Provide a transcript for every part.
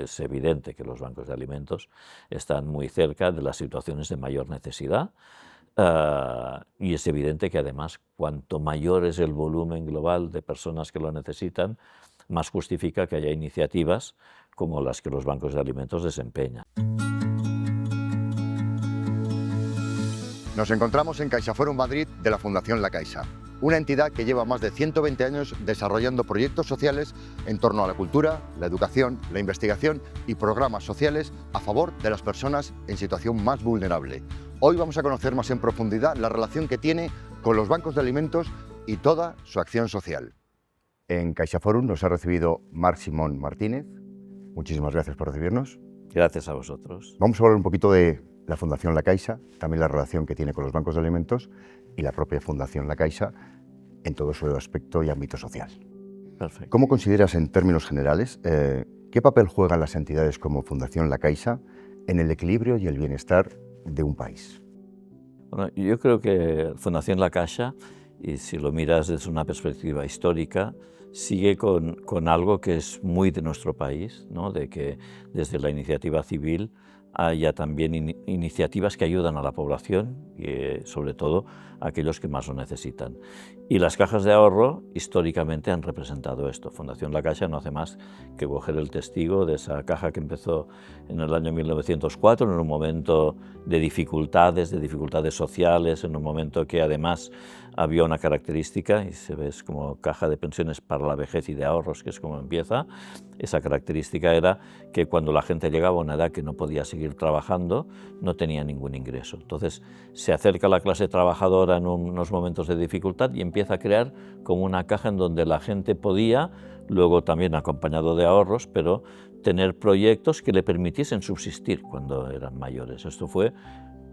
es evidente que los bancos de alimentos están muy cerca de las situaciones de mayor necesidad, y es evidente que además cuanto mayor es el volumen global de personas que lo necesitan, más justifica que haya iniciativas como las que los bancos de alimentos desempeñan. Nos encontramos en CaixaForum Madrid de la Fundación La Caixa, una entidad que lleva más de 120 años desarrollando proyectos sociales en torno a la cultura, la educación, la investigación y programas sociales a favor de las personas en situación más vulnerable. Hoy vamos a conocer más en profundidad la relación que tiene con los bancos de alimentos y toda su acción social. En CaixaForum nos ha recibido Marc Simón Martínez. Muchísimas gracias por recibirnos. Gracias a vosotros. Vamos a hablar un poquito de la Fundación La Caixa, también la relación que tiene con los bancos de alimentos y la propia Fundación La Caixa en todo su aspecto y ámbito social. Perfecto. ¿Cómo consideras en términos generales qué papel juegan las entidades como Fundación La Caixa en el equilibrio y el bienestar de un país? Bueno, yo creo que Fundación La Caixa, y si lo miras desde una perspectiva histórica, sigue con algo que es muy de nuestro país, ¿no? De que desde la iniciativa civil haya también iniciativas que ayudan a la población y sobre todo a aquellos que más lo necesitan. Y las cajas de ahorro históricamente han representado esto. Fundación La Caixa no hace más que coger el testigo de esa caja que empezó en el año 1904, en un momento de dificultades sociales, en un momento que además había una característica, y se ve como caja de pensiones para la vejez y de ahorros, que es como empieza. Esa característica era que cuando la gente llegaba a una edad que no podía seguir trabajando, no tenía ningún ingreso. Entonces se acerca a la clase trabajadora en unos momentos de dificultad y empieza a crear como una caja en donde la gente podía, luego también acompañado de ahorros, pero tener proyectos que le permitiesen subsistir cuando eran mayores. Esto fue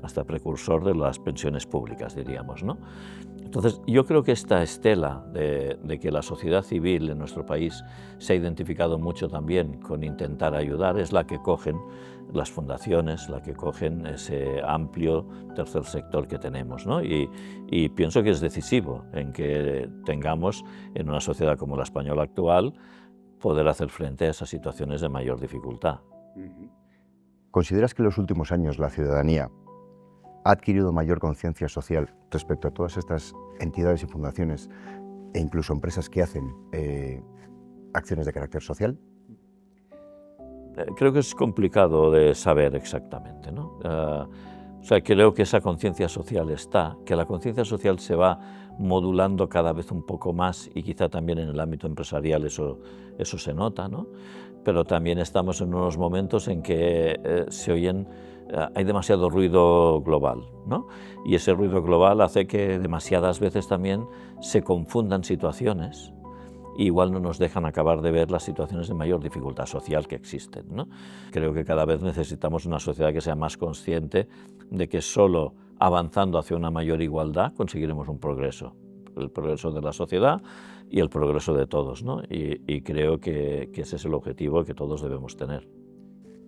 hasta precursor de las pensiones públicas, diríamos, ¿no? Entonces, yo creo que esta estela de que la sociedad civil en nuestro país se ha identificado mucho también con intentar ayudar es la que cogen las fundaciones, la que cogen ese amplio tercer sector que tenemos, ¿no? Y pienso que es decisivo en que tengamos en una sociedad como la española actual poder hacer frente a esas situaciones de mayor dificultad. ¿Consideras que en los últimos años la ciudadanía ha adquirido mayor conciencia social respecto a todas estas entidades y fundaciones e incluso empresas que hacen acciones de carácter social? Creo que es complicado de saber exactamente, ¿no? O sea, creo que esa conciencia social está, que la conciencia social se va modulando cada vez un poco más y quizá también en el ámbito empresarial eso se nota, ¿no? Pero también estamos en unos momentos en que hay demasiado ruido global, ¿no? Y ese ruido global hace que demasiadas veces también se confundan situaciones. Igual no nos dejan acabar de ver las situaciones de mayor dificultad social que existen, ¿no? Creo que cada vez necesitamos una sociedad que sea más consciente de que solo avanzando hacia una mayor igualdad conseguiremos un progreso, el progreso de la sociedad y el progreso de todos, ¿no? Y creo que ese es el objetivo que todos debemos tener.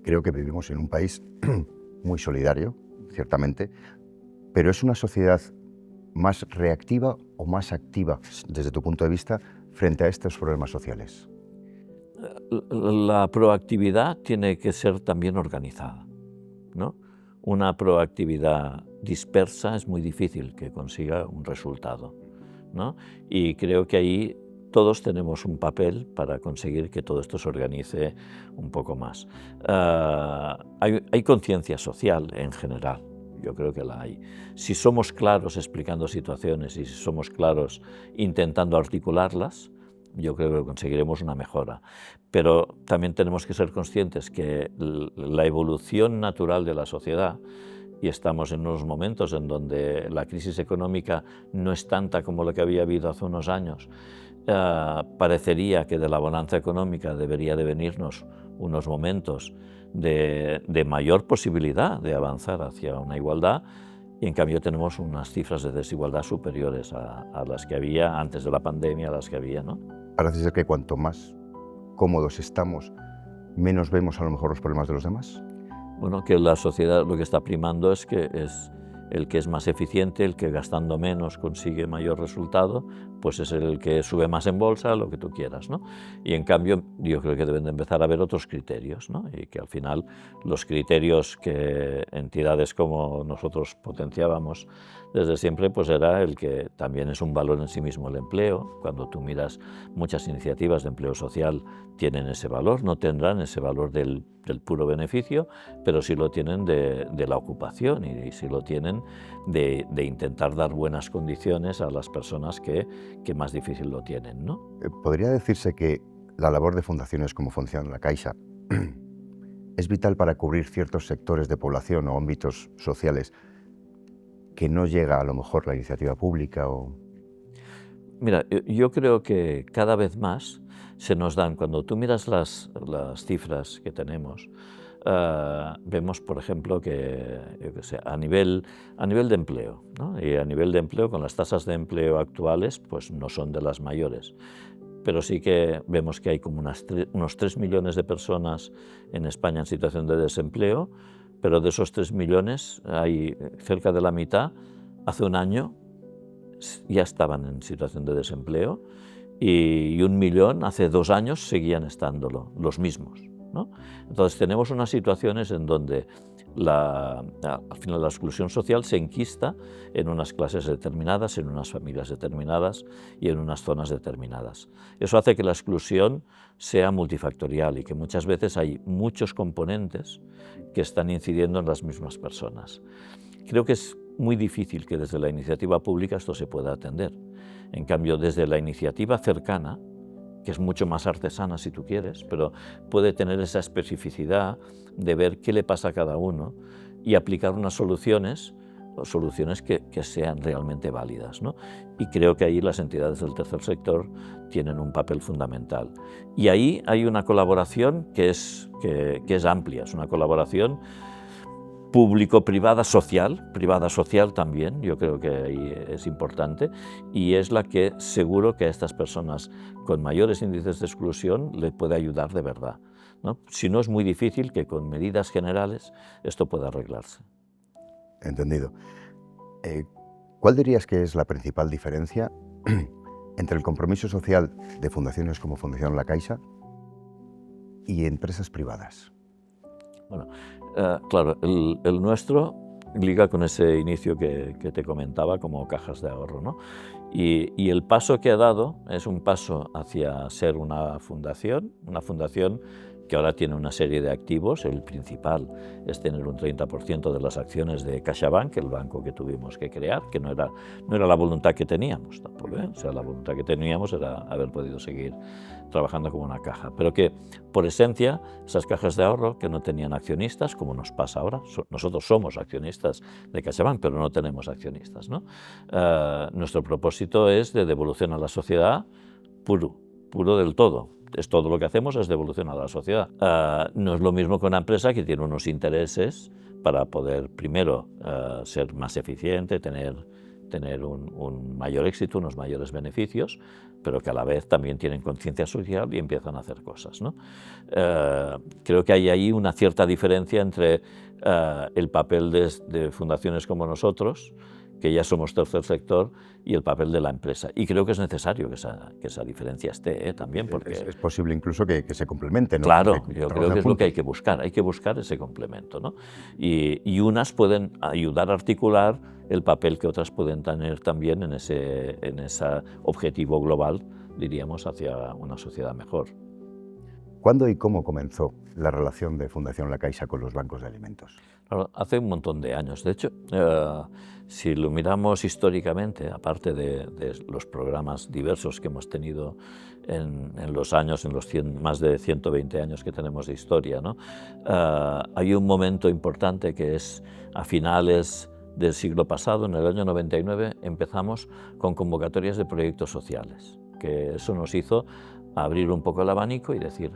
Creo que vivimos en un país muy solidario, ciertamente, pero ¿es una sociedad más reactiva o más activa, desde tu punto de vista, frente a estos problemas sociales? La proactividad tiene que ser también organizada, ¿no? Una proactividad dispersa es muy difícil que consiga un resultado, ¿no? Y creo que ahí todos tenemos un papel para conseguir que todo esto se organice un poco más. Hay conciencia social en general. Yo creo que la hay. Si somos claros explicando situaciones y si somos claros intentando articularlas, yo creo que conseguiremos una mejora. Pero también tenemos que ser conscientes que la evolución natural de la sociedad, y estamos en unos momentos en donde la crisis económica no es tanta como la que había habido hace unos años, parecería que de la bonanza económica debería de venirnos unos momentos de mayor posibilidad de avanzar hacia una igualdad, y en cambio tenemos unas cifras de desigualdad superiores a las que había antes de la pandemia, a las que había, ¿no? Parece ser que cuanto más cómodos estamos, menos vemos a lo mejor los problemas de los demás. Bueno, que la sociedad lo que está primando es el que es más eficiente, el que gastando menos consigue mayor resultado, pues es el que sube más en bolsa, lo que tú quieras, ¿no? Y en cambio yo creo que deben de empezar a haber otros criterios, ¿no? Y que al final los criterios que entidades como nosotros potenciábamos desde siempre, pues era el que también es un valor en sí mismo el empleo. Cuando tú miras muchas iniciativas de empleo social tienen ese valor, no tendrán ese valor del puro beneficio, pero sí lo tienen de la ocupación y sí lo tienen de intentar dar buenas condiciones a las personas que más difícil lo tienen, ¿no? ¿Podría decirse que la labor de fundaciones como Fundación La Caixa es vital para cubrir ciertos sectores de población o ámbitos sociales que no llega a lo mejor la iniciativa pública? Mira, yo creo que cada vez más se nos dan, cuando tú miras las cifras que tenemos, vemos, por ejemplo, que yo qué sé, a nivel de empleo, ¿no? Y a nivel de empleo, con las tasas de empleo actuales, pues no son de las mayores. Pero sí que vemos que hay como unos 3 millones de personas en España en situación de desempleo, pero de esos 3 millones hay cerca de la mitad, hace un año ya estaban en situación de desempleo y 1 millón hace 2 años seguían estándolo, los mismos, ¿no? Entonces tenemos unas situaciones en donde al final la exclusión social se enquista en unas clases determinadas, en unas familias determinadas y en unas zonas determinadas. Eso hace que la exclusión sea multifactorial y que muchas veces hay muchos componentes que están incidiendo en las mismas personas. Creo que es muy difícil que desde la iniciativa pública esto se pueda atender. En cambio, desde la iniciativa cercana, que es mucho más artesana si tú quieres, pero puede tener esa especificidad de ver qué le pasa a cada uno y aplicar unas soluciones que sean realmente válidas, ¿no? Y creo que ahí las entidades del tercer sector tienen un papel fundamental. Y ahí hay una colaboración que es amplia, es una colaboración público-privada social también, yo creo que ahí es importante, y es la que seguro que a estas personas con mayores índices de exclusión le puede ayudar de verdad, ¿no? Si no, es muy difícil que con medidas generales esto pueda arreglarse. Entendido. ¿Cuál dirías que es la principal diferencia entre el compromiso social de fundaciones como Fundación La Caixa y empresas privadas? Bueno, claro, el nuestro liga con ese inicio que te comentaba como cajas de ahorro, ¿no? Y el paso que ha dado es un paso hacia ser una fundación que ahora tiene una serie de activos. El principal es tener un 30% de las acciones de CaixaBank, el banco que tuvimos que crear, que no era la voluntad que teníamos tampoco, ¿eh? O sea, la voluntad que teníamos era haber podido seguir trabajando como una caja, pero que por esencia esas cajas de ahorro que no tenían accionistas, como nos pasa ahora, nosotros somos accionistas de CaixaBank, pero no tenemos accionistas, ¿no? Nuestro propósito es de devolución a la sociedad puro del todo. Todo lo que hacemos es devolución a la sociedad. No es lo mismo que una empresa que tiene unos intereses para poder, primero, ser más eficiente, tener un mayor éxito, unos mayores beneficios, pero que a la vez también tienen conciencia social y empiezan a hacer cosas, ¿no? Creo que hay ahí una cierta diferencia entre el papel de fundaciones como nosotros, que ya somos tercer sector, y el papel de la empresa. Y creo que es necesario que esa diferencia esté, también, porque... Es posible incluso que se complementen, ¿no? Claro, yo creo que es lo que hay que buscar ese complemento, ¿no? Y unas pueden ayudar a articular el papel que otras pueden tener también en ese objetivo global, diríamos, hacia una sociedad mejor. ¿Cuándo y cómo comenzó la relación de Fundación La Caixa con los bancos de alimentos? Claro, hace un montón de años. De hecho, si lo miramos históricamente, aparte de los programas diversos que hemos tenido en los años, en los más de 120 años que tenemos de historia, ¿no? Hay un momento importante que es a finales del siglo pasado, en el año 99, empezamos con convocatorias de proyectos sociales, que eso nos hizo abrir un poco el abanico y decir,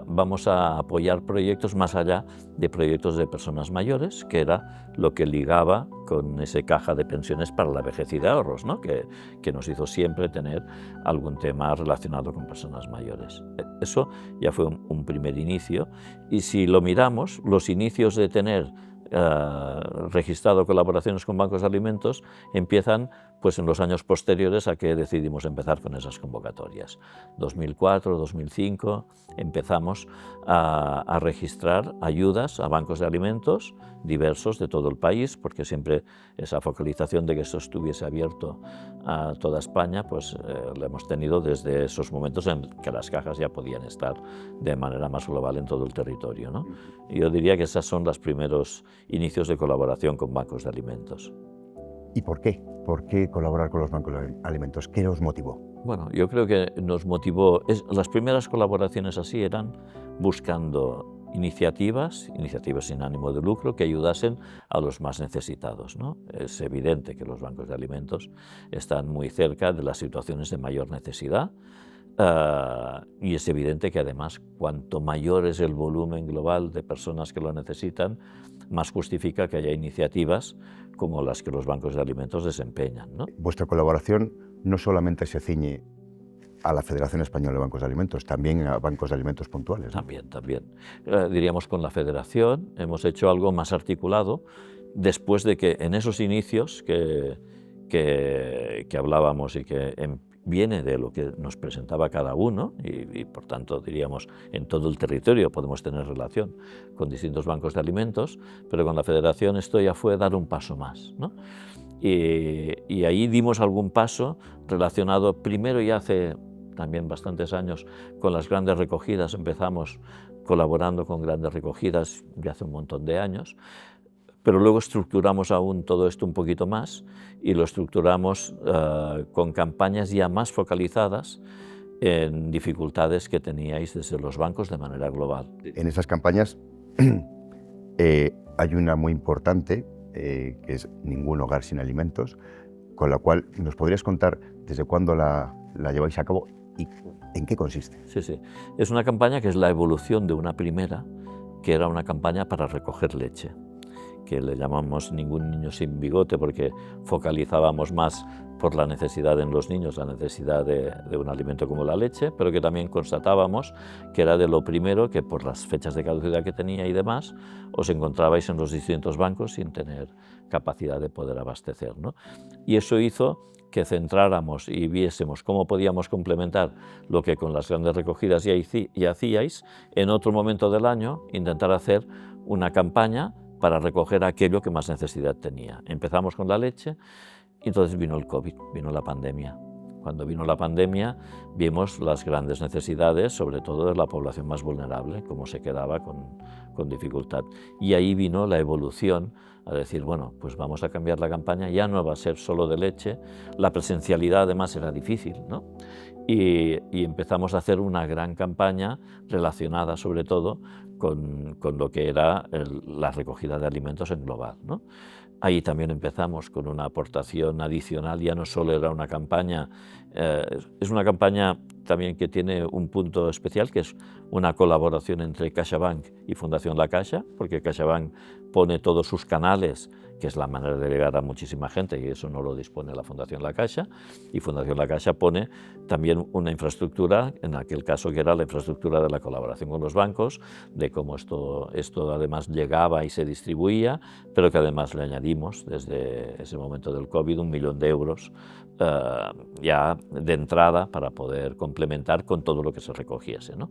vamos a apoyar proyectos más allá de proyectos de personas mayores, que era lo que ligaba con ese caja de pensiones para la vejez y de ahorros, ¿no? que nos hizo siempre tener algún tema relacionado con personas mayores. Eso ya fue un primer inicio, y si lo miramos, los inicios de tener registrado colaboraciones con bancos de alimentos empiezan pues en los años posteriores a que decidimos empezar con esas convocatorias. 2004, 2005 empezamos a registrar ayudas a bancos de alimentos diversos de todo el país, porque siempre esa focalización de que esto estuviese abierto a toda España, pues lo hemos tenido desde esos momentos en que las cajas ya podían estar de manera más global en todo el territorio, ¿no? Yo diría que esos son los primeros inicios de colaboración con bancos de alimentos. ¿Y por qué? ¿Por qué colaborar con los bancos de alimentos? ¿Qué os motivó? Bueno, yo creo que nos motivó, las primeras colaboraciones así eran buscando iniciativas sin ánimo de lucro que ayudasen a los más necesitados, ¿no? Es evidente que los bancos de alimentos están muy cerca de las situaciones de mayor necesidad, y es evidente que además cuanto mayor es el volumen global de personas que lo necesitan, más justifica que haya iniciativas como las que los bancos de alimentos desempeñan, ¿no? Vuestra colaboración no solamente se ciñe a la Federación Española de Bancos de Alimentos, también a bancos de alimentos puntuales, ¿no? También. Diríamos con la Federación hemos hecho algo más articulado después de que en esos inicios que hablábamos y que viene de lo que nos presentaba cada uno y por tanto diríamos en todo el territorio podemos tener relación con distintos bancos de alimentos, pero con la Federación esto ya fue dar un paso más, ¿no? Y ahí dimos algún paso relacionado primero ya hace también bastantes años con las grandes recogidas, empezamos colaborando con grandes recogidas ya hace un montón de años, pero luego estructuramos aún todo esto un poquito más y lo estructuramos con campañas ya más focalizadas en dificultades que teníais desde los bancos de manera global. En esas campañas hay una muy importante, que es Ningún hogar sin alimentos, con la cual nos podrías contar desde cuándo la lleváis a cabo y en qué consiste. Sí. Es una campaña que es la evolución de una primera, que era una campaña para recoger leche, que le llamamos Ningún niño sin bigote, porque focalizábamos más por la necesidad en los niños, la necesidad de un alimento como la leche, pero que también constatábamos que era de lo primero que por las fechas de caducidad que tenía y demás, os encontrabais en los distintos bancos sin tener capacidad de poder abastecer, ¿no? Y eso hizo que centráramos y viésemos cómo podíamos complementar lo que con las grandes recogidas ya hacíais, en otro momento del año intentar hacer una campaña para recoger aquello que más necesidad tenía. Empezamos con la leche y entonces vino el COVID, vino la pandemia. Cuando vino la pandemia vimos las grandes necesidades, sobre todo de la población más vulnerable, cómo se quedaba con dificultad. Y ahí vino la evolución a decir, bueno, pues vamos a cambiar la campaña, ya no va a ser solo de leche, la presencialidad además era difícil, ¿no? Y empezamos a hacer una gran campaña relacionada sobre todo con lo que era la recogida de alimentos en global, ¿no? Ahí también empezamos con una aportación adicional, ya no solo era una campaña, es una campaña también que tiene un punto especial, que es una colaboración entre CaixaBank y Fundación La Caixa, porque CaixaBank pone todos sus canales, que es la manera de llegar a muchísima gente, y eso no lo dispone la Fundación La Caixa, y Fundación La Caixa pone también una infraestructura, en aquel caso que era la infraestructura de la colaboración con los bancos, de cómo esto además llegaba y se distribuía, pero que además le añadimos desde ese momento del COVID 1 millón de euros ya de entrada para poder complementar con todo lo que se recogiese, ¿no?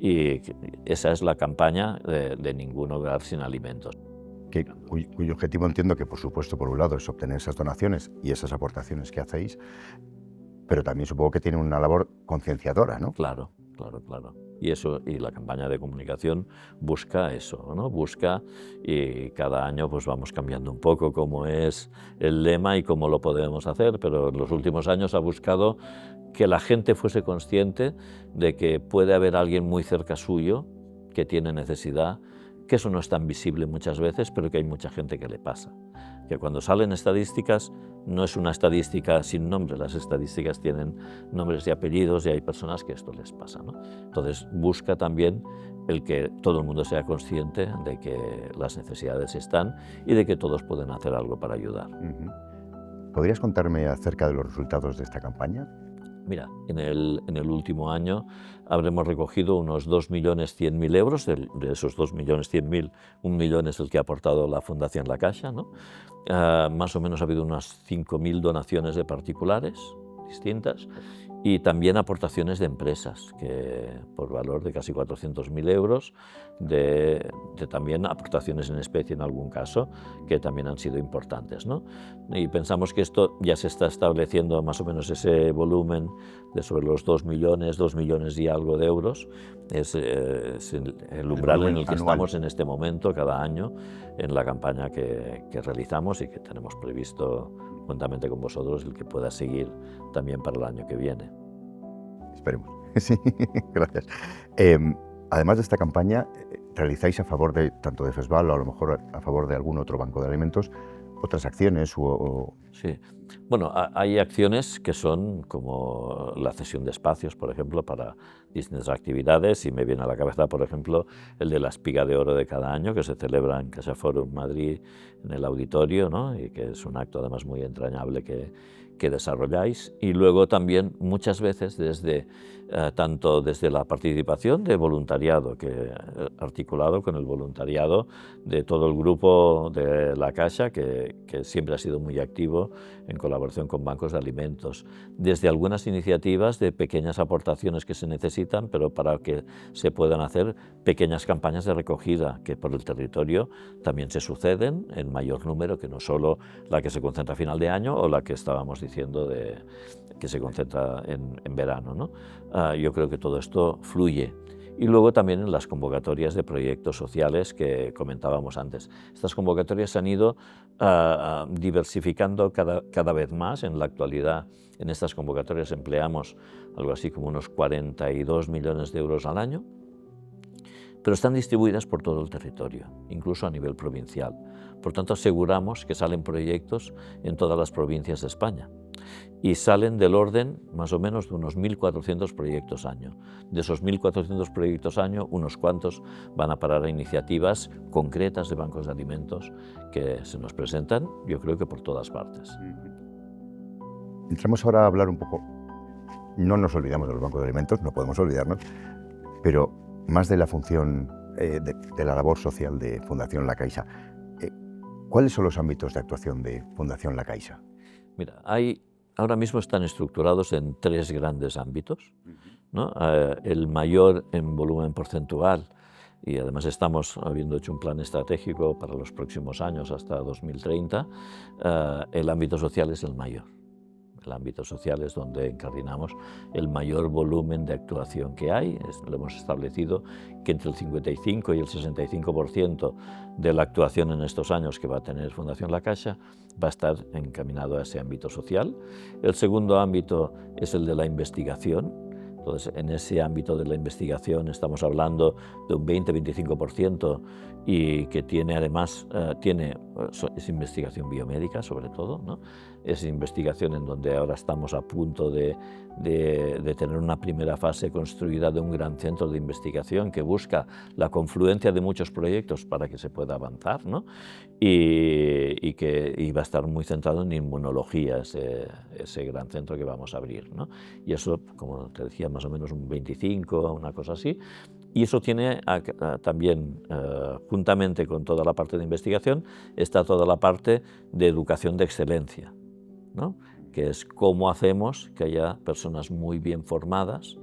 Y esa es la campaña de Ningún hogar sin alimentos. Cuyo objetivo entiendo que, por supuesto, por un lado es obtener esas donaciones y esas aportaciones que hacéis, pero también supongo que tiene una labor concienciadora, ¿no? Claro. Y la campaña de comunicación busca eso, ¿no? Busca, y cada año pues vamos cambiando un poco cómo es el lema y cómo lo podemos hacer, pero en los últimos años ha buscado que la gente fuese consciente de que puede haber alguien muy cerca suyo que tiene necesidad, que eso no es tan visible muchas veces, pero que hay mucha gente que le pasa. Que cuando salen estadísticas, no es una estadística sin nombre, las estadísticas tienen nombres y apellidos y hay personas que esto les pasa, ¿no? Entonces busca también el que todo el mundo sea consciente de que las necesidades están y de que todos pueden hacer algo para ayudar. ¿Podrías contarme acerca de los resultados de esta campaña? Mira, en el último año habremos recogido unos 2.100.000 euros, de esos 2.100.000, 1 millón es el que ha aportado la Fundación La Caixa, ¿no? Más o menos ha habido unas 5.000 donaciones de particulares distintas y también aportaciones de empresas, que por valor de casi 400.000 euros, de también aportaciones en especie en algún caso, que también han sido importantes, ¿no? Y pensamos que esto ya se está estableciendo más o menos ese volumen de sobre los 2 millones y algo de euros, es el umbral en el que estamos en este momento cada año en la campaña que realizamos y que tenemos previsto juntamente con vosotros el que pueda seguir también para el año que viene. Esperemos. Sí, gracias. Además de esta campaña, ¿realizáis a favor de tanto de FESVAL o a lo mejor a favor de algún otro banco de alimentos otras acciones? Sí. Bueno, hay acciones que son como la cesión de espacios, por ejemplo, para distintas actividades, y me viene a la cabeza, por ejemplo, el de la Espiga de Oro de cada año, que se celebra en CaixaForum Madrid, en el auditorio, ¿no? Y que es un acto además muy entrañable que desarrolláis. Y luego también muchas veces tanto desde la participación de voluntariado, articulado con el voluntariado de todo el grupo de La Caixa, que siempre ha sido muy activo en colaboración con bancos de alimentos, desde algunas iniciativas de pequeñas aportaciones que se necesitan, pero para que se puedan hacer pequeñas campañas de recogida, que por el territorio también se suceden en mayor número, que no solo la que se concentra a final de año o la que estábamos diciendo que se concentra en verano, ¿no? Yo creo que todo esto fluye. Y luego también en las convocatorias de proyectos sociales que comentábamos antes. Estas convocatorias se han ido diversificando cada vez más. En la actualidad, en estas convocatorias empleamos algo así como unos 42 millones de euros al año, pero están distribuidas por todo el territorio, incluso a nivel provincial. Por tanto, aseguramos que salen proyectos en todas las provincias de España. Y salen del orden más o menos de unos 1.400 proyectos año. De esos 1.400 proyectos año, unos cuantos van a parar a iniciativas concretas de bancos de alimentos que se nos presentan, yo creo que por todas partes. Entramos ahora a hablar un poco, no nos olvidamos de los bancos de alimentos, no podemos olvidarnos, pero más de la función, de la labor social de Fundación La Caixa. ¿Cuáles son los ámbitos de actuación de Fundación La Caixa? Mira, ahora mismo están estructurados en 3 grandes ámbitos, ¿no? El mayor en volumen porcentual, y además estamos habiendo hecho un plan estratégico para los próximos años hasta 2030, el ámbito social es el mayor. El ámbito social es donde encardinamos el mayor volumen de actuación que hay. Lo hemos establecido que entre el 55 y el 65% de la actuación en estos años que va a tener Fundación La Caixa va a estar encaminado a ese ámbito social. El segundo ámbito es el de la investigación. Entonces, en ese ámbito de la investigación estamos hablando de un 20-25% y que tiene además es investigación biomédica sobre todo, ¿no? Es investigación en donde ahora estamos a punto de tener una primera fase construida de un gran centro de investigación que busca la confluencia de muchos proyectos para que se pueda avanzar, ¿no? Y va a estar muy centrado en inmunología ese gran centro que vamos a abrir, ¿no? Y eso, como te decía, más o menos un 25, una cosa así. Y eso tiene también, juntamente con toda la parte de investigación, está toda la parte de educación de excelencia, ¿no? Que es cómo hacemos que haya personas muy bien formadas,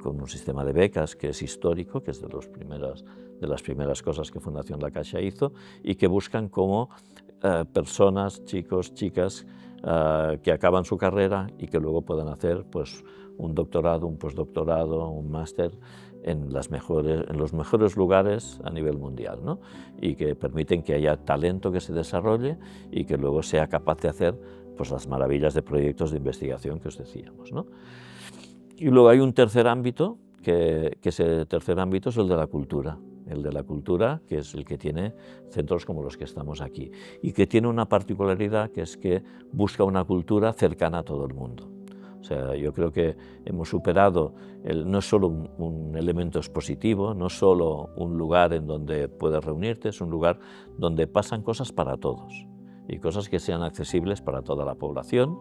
con un sistema de becas que es histórico, que es de las primeras cosas que Fundación La Caixa hizo, y que buscan cómo personas, chicos, chicas, que acaban su carrera y que luego puedan hacer pues, un doctorado, un postdoctorado, un máster en los mejores lugares a nivel mundial, ¿no? Y que permiten que haya talento que se desarrolle y que luego sea capaz de hacer pues, las maravillas de proyectos de investigación que os decíamos, ¿no? Y luego hay un tercer ámbito, que ese tercer ámbito es el de la cultura. El de la cultura, que es el que tiene centros como los que estamos aquí, y que tiene una particularidad, que es que busca una cultura cercana a todo el mundo. O sea, yo creo que hemos superado, no es solo un elemento expositivo, no es solo un lugar en donde puedes reunirte, es un lugar donde pasan cosas para todos. y cosas que sean accesibles para toda la población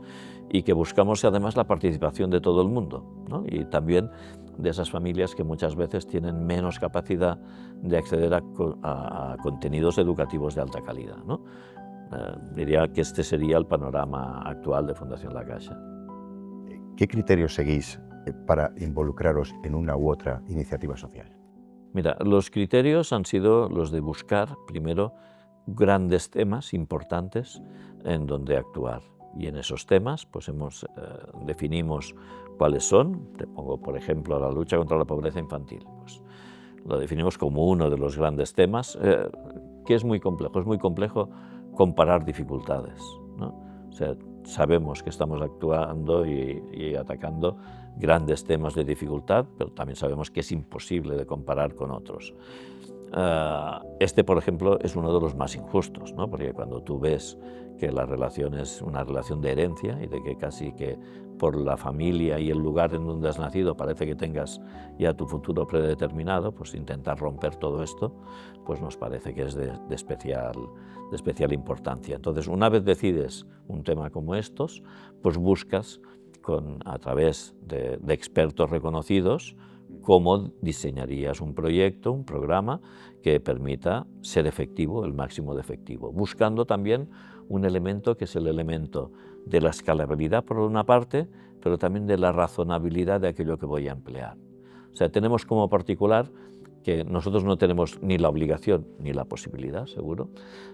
y que buscamos además la participación de todo el mundo, ¿no? Y también de esas familias que muchas veces tienen menos capacidad de acceder a contenidos educativos de alta calidad, ¿no? Diría que este sería el panorama actual de Fundación La Caixa. ¿Qué criterios seguís para involucraros en una u otra iniciativa social? Mira, los criterios han sido los de buscar, primero, grandes temas importantes en donde actuar. Y en esos temas pues definimos cuáles son. Te pongo, por ejemplo, la lucha contra la pobreza infantil. Pues lo definimos como uno de los grandes temas, que es muy complejo comparar dificultades, ¿no? O sea, sabemos que estamos actuando y atacando grandes temas de dificultad, pero también sabemos que es imposible de comparar con otros. Este, por ejemplo, es uno de los más injustos, ¿no? Porque cuando tú ves que la relación es una relación de herencia y de que casi que por la familia y el lugar en donde has nacido parece que tengas ya tu futuro predeterminado, pues intentar romper todo esto pues nos parece que es de especial importancia. Entonces, una vez decides un tema como estos, pues buscas a través de expertos reconocidos cómo diseñarías un proyecto, un programa que permita ser efectivo, el máximo de efectivo, buscando también un elemento que es el elemento de la escalabilidad por una parte, pero también de la razonabilidad de aquello que voy a emplear. O sea, tenemos como particular que nosotros no tenemos ni la obligación ni la posibilidad, seguro,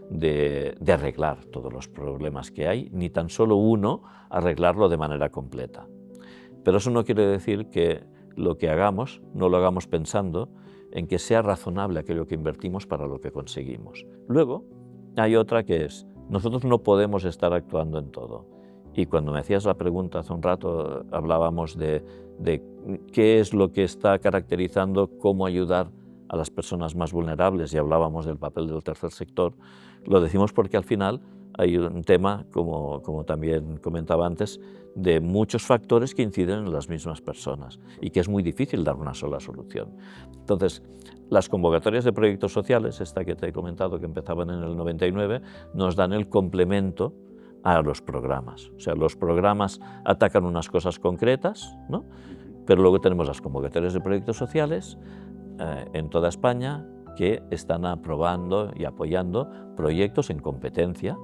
de arreglar todos los problemas que hay, ni tan solo uno arreglarlo de manera completa. Pero eso no quiere decir que lo que hagamos no lo hagamos pensando en que sea razonable aquello que invertimos para lo que conseguimos. Luego, hay otra que es, nosotros no podemos estar actuando en todo. Y cuando me hacías la pregunta hace un rato, hablábamos de qué es lo que está caracterizando cómo ayudar a las personas más vulnerables y hablábamos del papel del tercer sector. Lo decimos porque al final hay un tema, como también comentaba antes, de muchos factores que inciden en las mismas personas y que es muy difícil dar una sola solución. Entonces, las convocatorias de proyectos sociales, esta que te he comentado que empezaban en el 99, nos dan el complemento a los programas. O sea, los programas atacan unas cosas concretas, ¿no? Pero luego tenemos las convocatorias de proyectos sociales en toda España que están aprobando y apoyando proyectos en competencia,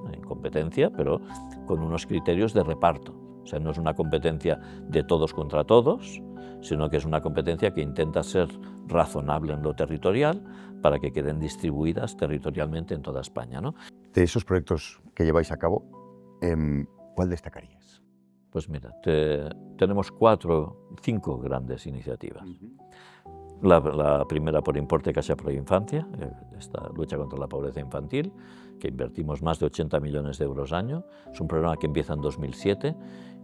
pero con unos criterios de reparto. O sea, no es una competencia de todos contra todos, sino que es una competencia que intenta ser razonable en lo territorial para que queden distribuidas territorialmente en toda España, ¿no? De esos proyectos que lleváis a cabo, ¿cuál destacarías? Pues mira, tenemos 5 grandes iniciativas. La primera por importe Caixa Pro Infancia, esta lucha contra la pobreza infantil, que invertimos más de 80 millones de euros año. Es un programa que empieza en 2007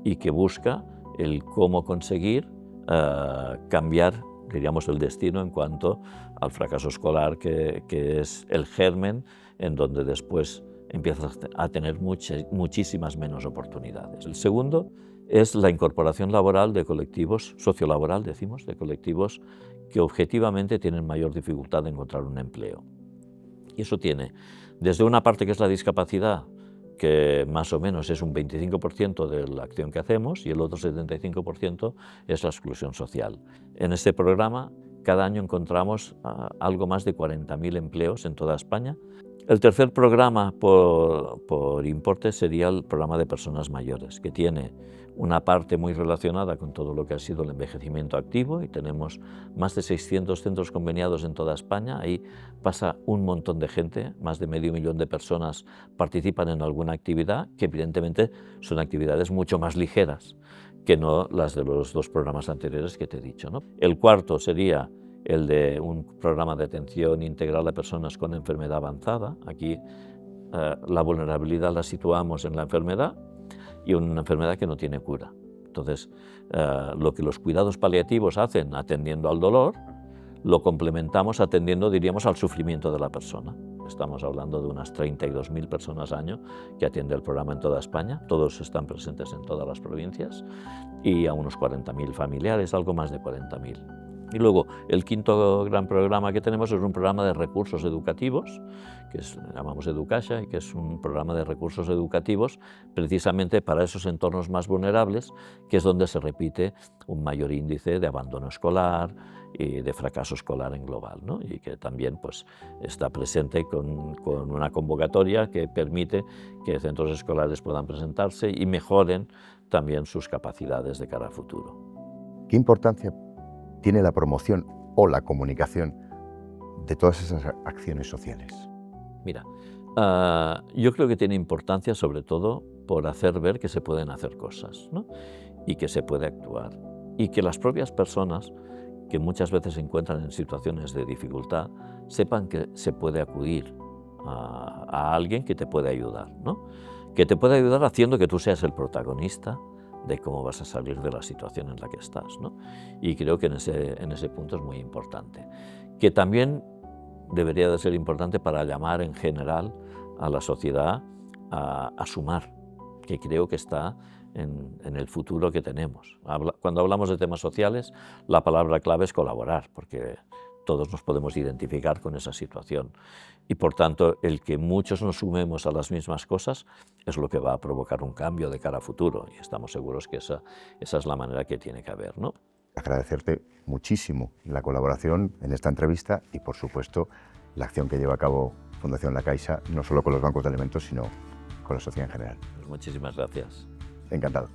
y que busca el cómo conseguir cambiar, diríamos, el destino en cuanto al fracaso escolar, que es el germen en donde después empiezas a tener muchísimas menos oportunidades. El segundo es la incorporación laboral de colectivos, sociolaboral decimos, de colectivos que objetivamente tienen mayor dificultad de encontrar un empleo. Y eso tiene desde una parte que es la discapacidad, que más o menos es un 25% de la acción que hacemos, y el otro 75% es la exclusión social. En este programa cada año encontramos algo más de 40.000 empleos en toda España. El tercer programa por importe sería el programa de personas mayores, que tiene una parte muy relacionada con todo lo que ha sido el envejecimiento activo, y tenemos más de 600 centros conveniados en toda España. Ahí pasa un montón de gente, más de medio millón de personas participan en alguna actividad, que evidentemente son actividades mucho más ligeras que no las de los 2 programas anteriores que te he dicho, ¿no? El cuarto sería el de un programa de atención integral a personas con enfermedad avanzada. Aquí la vulnerabilidad la situamos en la enfermedad, y una enfermedad que no tiene cura. Entonces, lo que los cuidados paliativos hacen atendiendo al dolor, lo complementamos atendiendo, diríamos, al sufrimiento de la persona. Estamos hablando de unas 32.000 personas al año que atiende el programa en toda España. Todos están presentes en todas las provincias, y a unos 40.000 familiares, algo más de 40.000. Y luego, el quinto gran programa que tenemos es un programa de recursos educativos, que llamamos Educaixa, y que es un programa de recursos educativos precisamente para esos entornos más vulnerables, que es donde se repite un mayor índice de abandono escolar y de fracaso escolar en global, ¿no? Y que también pues, está presente con una convocatoria que permite que centros escolares puedan presentarse y mejoren también sus capacidades de cara al futuro. ¿Qué importancia tiene la promoción o la comunicación de todas esas acciones sociales? Mira, yo creo que tiene importancia sobre todo por hacer ver que se pueden hacer cosas, ¿no? Y que se puede actuar. Y que las propias personas que muchas veces se encuentran en situaciones de dificultad sepan que se puede acudir a alguien que te puede ayudar, ¿no? Que te puede ayudar haciendo que tú seas el protagonista de cómo vas a salir de la situación en la que estás, ¿no? Y creo que en ese punto es muy importante. Que también debería de ser importante para llamar en general a la sociedad a sumar, que creo que está en el futuro que tenemos. Cuando hablamos de temas sociales, la palabra clave es colaborar, porque todos nos podemos identificar con esa situación. Y por tanto, el que muchos nos sumemos a las mismas cosas es lo que va a provocar un cambio de cara a futuro. Y estamos seguros que esa es la manera que tiene que haber, ¿no? Agradecerte muchísimo la colaboración en esta entrevista y, por supuesto, la acción que lleva a cabo Fundación La Caixa, no solo con los bancos de alimentos, sino con la sociedad en general. Pues muchísimas gracias. Encantado.